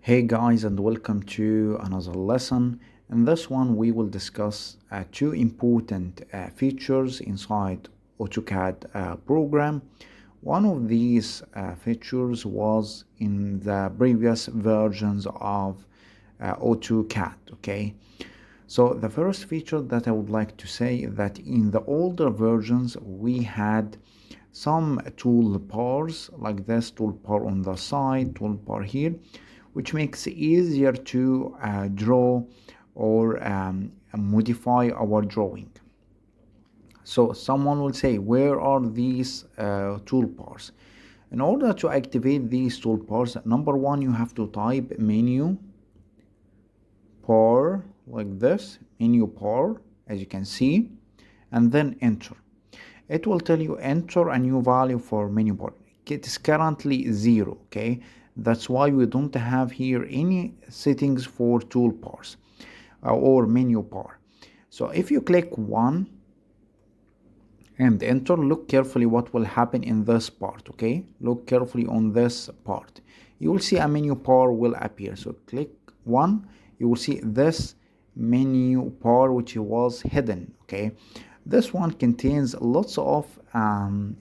Hey guys, and welcome to another lesson. In this one we will discuss two important features inside AutoCAD program. One of these features was in the previous versions of AutoCAD. Okay, so the first feature that I would like to say that in the older versions we had some toolbars like this toolbar on the side, toolbar here, which makes it easier to draw or modify our drawing. So someone will say, where are these toolbars? In order to activate these toolbars, number one, you have to type menu bar like this, menu bar, as you can see, and then enter. It will tell you enter a new value for menu bar. It is currently 0. Okay, that's why we don't have here any settings for toolbars or menu bar. So if you click 1 and enter, look carefully what will happen in this part. Okay, look carefully on this part. You will see a menu bar will appear. So click 1, you will see this menu bar which was hidden. Okay, this one contains lots of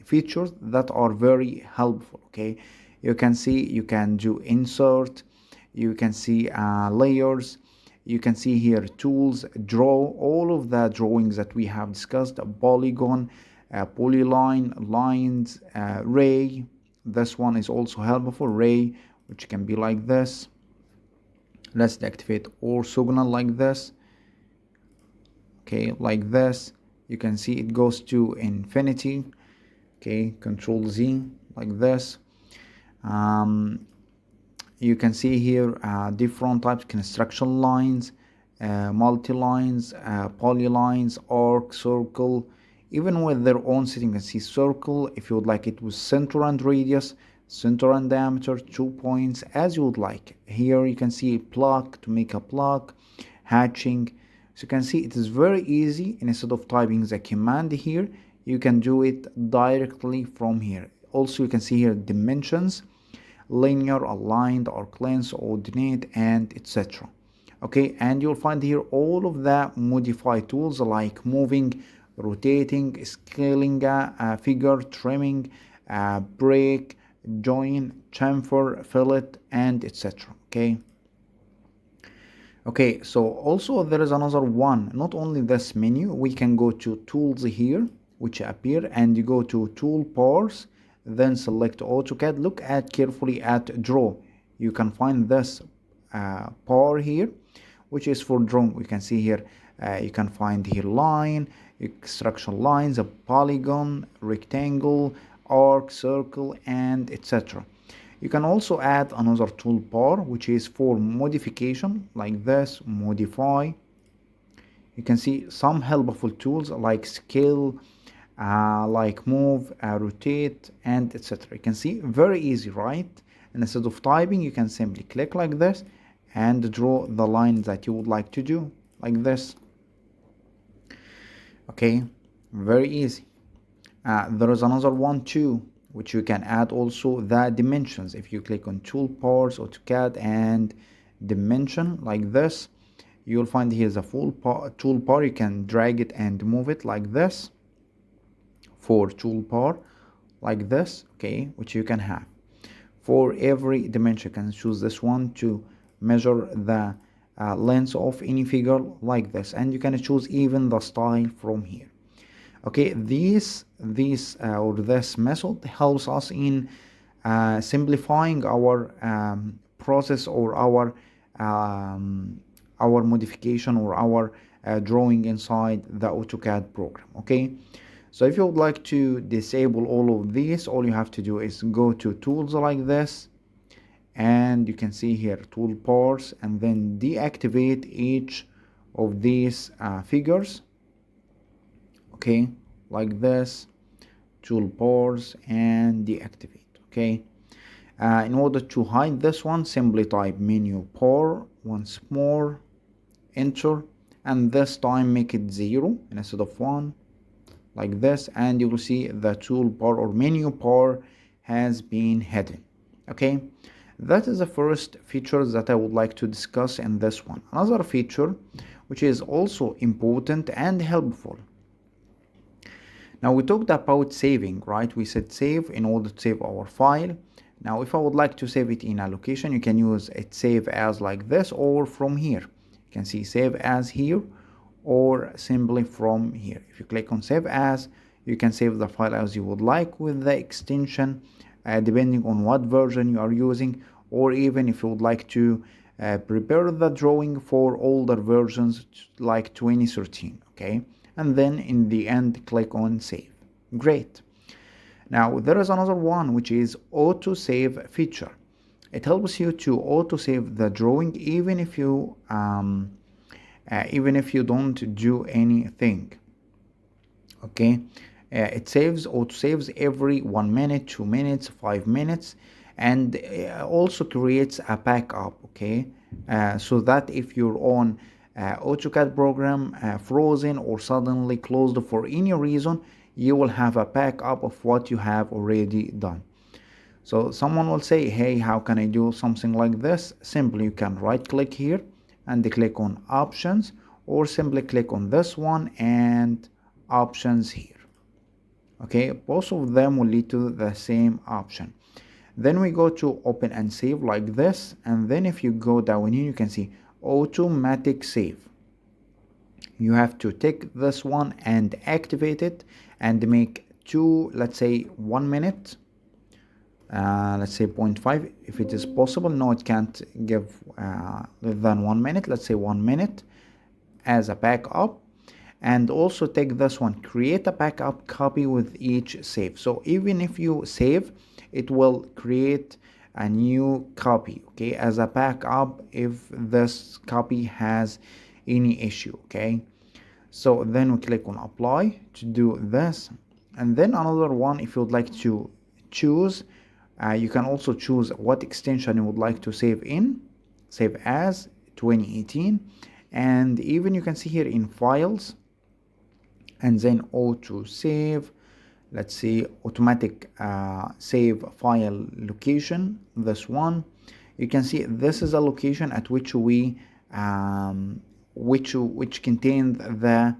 features that are very helpful. Okay, you can see you can do insert, you can see layers, you can see here tools, draw, all of the drawings that we have discussed, polygon, polyline, lines, ray. This one is also helpful, ray, which can be like this. Let's deactivate orthogonal like this. Okay, like this. You can see it goes to infinity. Okay, Control Z like this. You can see here different types, construction lines, multi-lines, polylines, arc, circle, even with their own setting. You can see circle if you would like it with center and radius, center and diameter, 2 points, as you would like. Here you can see plug to make a plug, hatching. So you can see it is very easy. Instead of typing the command here, you can do it directly from here. Also you can see here dimensions, linear, aligned, arc length, ordinate, and etc. Okay, and you'll find here all of the modify tools like moving, rotating, scaling a figure, trimming, break, join, chamfer, fillet, and etc. Okay, so also there is another one. Not only this menu, we can go to tools here, which appear, and you go to toolbars, then select AutoCAD. Look at carefully at draw. You can find this bar here, which is for drawing. We can see here, you can find here line, extraction lines, a polygon, rectangle, arc, circle, and etc. You can also add another toolbar which is for modification like this, modify. You can see some helpful tools like scale, like move, rotate, and etc. You can see very easy, right? And instead of typing, you can simply click like this and draw the line that you would like to do like this. Okay, very easy. There is another one too, which you can add also the dimensions. If you click on toolbars, AutoCAD, and dimension like this, you'll find here's a full toolbar. You can drag it and move it like this for toolbar like this. Okay, which you can have for every dimension. You can choose this one to measure the length of any figure like this, and you can choose even the style from here. Okay, this method helps us in simplifying our process or our modification or our drawing inside the AutoCAD program. Okay, so if you would like to disable all of these, all you have to do is go to tools like this, and you can see here toolbars, and then deactivate each of these figures. Okay, like this, toolbars, and deactivate. Okay, in order to hide this one, simply type menu bar once more, enter, and this time make it 0 instead of 1 like this, and you will see the toolbar or menu bar has been hidden. Okay, That is the first feature that I would like to discuss in this one. Another feature which is also important and helpful. Now we talked about saving, right? We said save in order to save our file. Now if I would like to save it in a location, you can use it save as like this, or from here. You can see save as here, or simply from here. If you click on save as, you can save the file as you would like with the extension, depending on what version you are using, or even if you would like to prepare the drawing for older versions like 2013, okay? And then in the end click on save. Great. Now there is another one which is autosave feature. It helps you to autosave the drawing even if you don't do anything, okay? It autosaves every 1 minute, 2 minutes, 5 minutes, and also creates a backup, okay? So that if your own AutoCAD program frozen or suddenly closed for any reason, you will have a backup of what you have already done. So someone will say, hey, how can I do something like this? Simply you can right click here and click on options, or simply click on this one and options here. Okay, both of them will lead to the same option. Then we go to open and save like this, and then if you go down here you can see automatic save. You have to take this one and activate it and make two, let's say 1 minute, let's say 0.5 if it is possible. No, it can't give less than 1 minute. Let's say 1 minute as a backup. And also take this one, create a backup copy with each save. So even if you save, it will create a new copy, okay, as a backup if this copy has any issue, okay? So then we click on apply to do this. And then another one, if you would like to choose, you can also choose what extension you would like to save in, save as 2018. And even you can see here in files, and then auto save, let's see, automatic save file location, this one. You can see this is a location at which we which contains the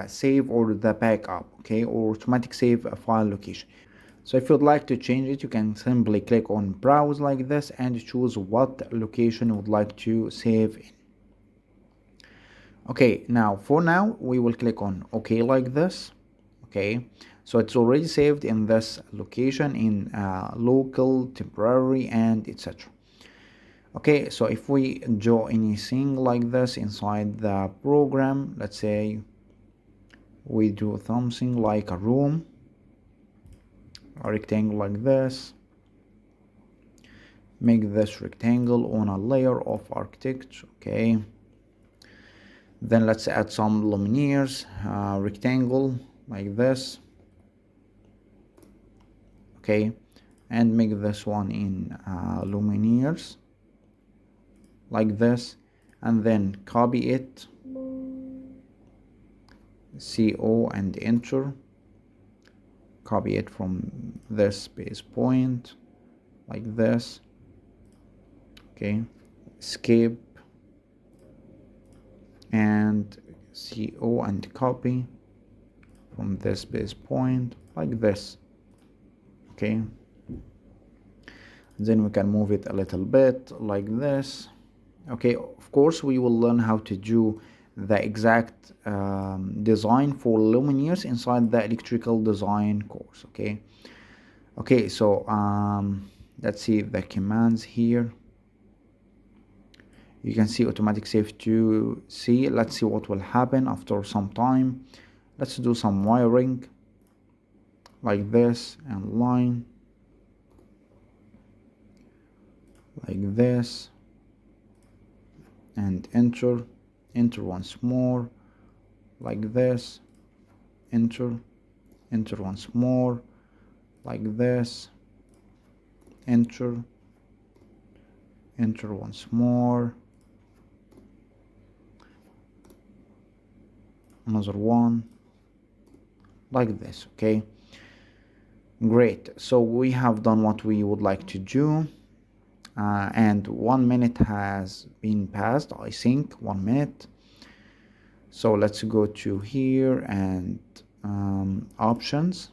save or the backup, okay, or automatic save file location. So if you'd like to change it, you can simply click on browse like this and choose what location you would like to save in. Okay, now for now we will click on OK like this. Okay, so it's already saved in this location in local, temporary, and etc. Okay, so if we draw anything like this inside the program, let's say we do something like a room, a rectangle like this, make this rectangle on a layer of architecture, okay. Then let's add some luminaires, rectangle like this, okay, and make this one in luminaires like this, and then copy it, CO and enter, copy it from this base point like this, okay, escape and CO and copy from this base point like this, okay. Then we can move it a little bit like this, okay. Of course we will learn how to do the exact design for luminaires inside the electrical design course, okay. Okay, so let's see the commands here. You can see automatic save to see. Let's see what will happen after some time. Let's do some wiring like this, and line like this, and enter once more like this, enter once more like this, enter once more, another one like this, okay. Great, so we have done what we would like to do. and 1 minute has been passed, I think 1 minute. So let's go to here and options.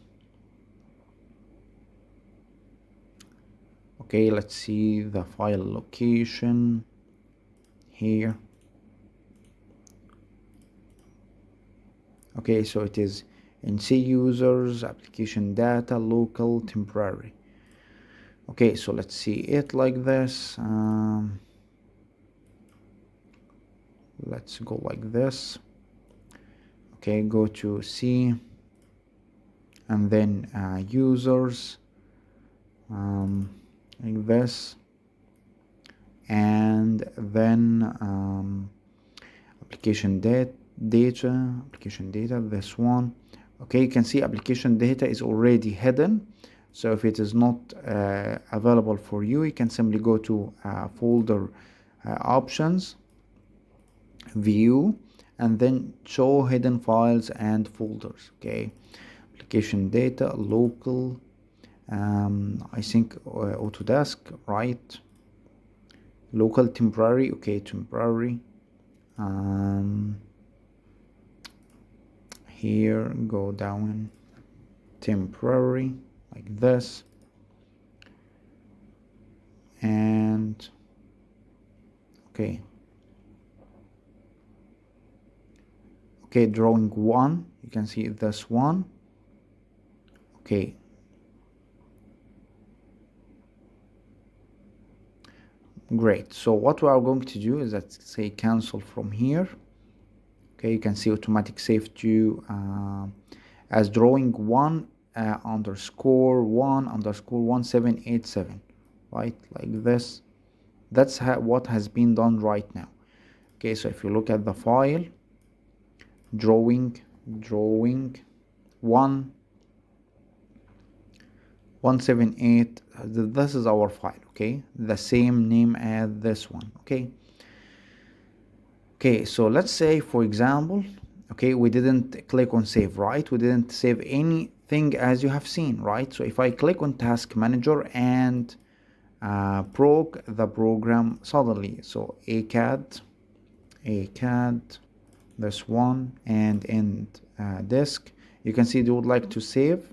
Okay, let's see the file location here. Okay, so it is in C users, application data, local, temporary. Okay, so let's see it like this. Let's go like this. Okay, go to C and then users, like this, and then application data, this one. Okay, you can see application data is already hidden, so if it is not available for you, you can simply go to folder options, view, and then show hidden files and folders. Okay, application data, local, I think Autodesk, right? Local, temporary. Okay, temporary. Here, go down, temporary, like this, and okay, drawing 1, you can see this one. Okay, great. So what we are going to do is, let's say, cancel from here. Okay, you can see automatic save to as drawing 1 underscore 1 underscore 1787, right, like this. That's what has been done right now. Okay, so if you look at the file, drawing 178, this is our file. Okay, the same name as this one. Okay, so let's say, for example, okay, we didn't click on save, right? We didn't save anything, as you have seen, right? So if I click on task manager and broke the program suddenly, so AutoCAD, this one, and end disk, you can see they would like to save.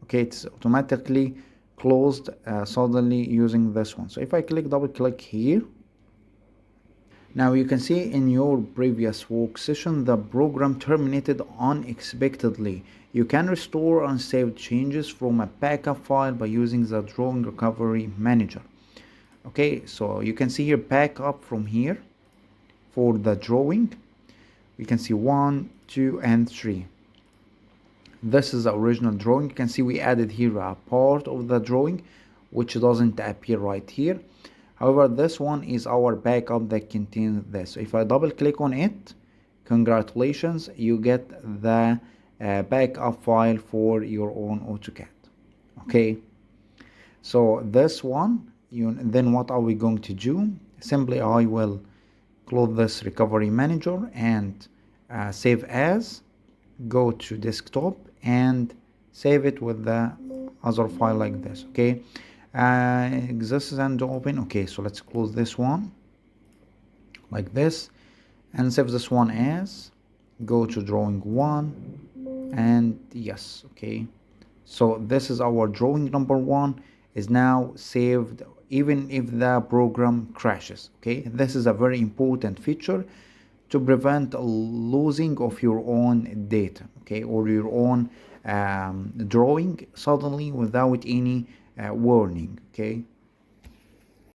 Okay, it's automatically closed suddenly using this one. So if I double click here, now you can see in your previous work session the program terminated unexpectedly. You can restore unsaved changes from a backup file by using the Drawing Recovery Manager. Okay, so you can see here backup from here for the drawing. You can see 1, 2, and 3. This is the original drawing. You can see we added here a part of the drawing which doesn't appear right here. However, this one is our backup that contains this. So if I double click on it, congratulations, you get the backup file for your own AutoCAD. Okay, so this one, then what are we going to do? Simply I will close this recovery manager and save as, go to desktop and save it with the other file like this. Okay, this is and open. Okay, so let's close this one like this and save this one as, go to drawing 1, and yes. Okay, so this is our drawing number 1 is now saved even if the program crashes. Okay, this is a very important feature to prevent losing of your own data, okay, or your own drawing suddenly without any warning. Okay,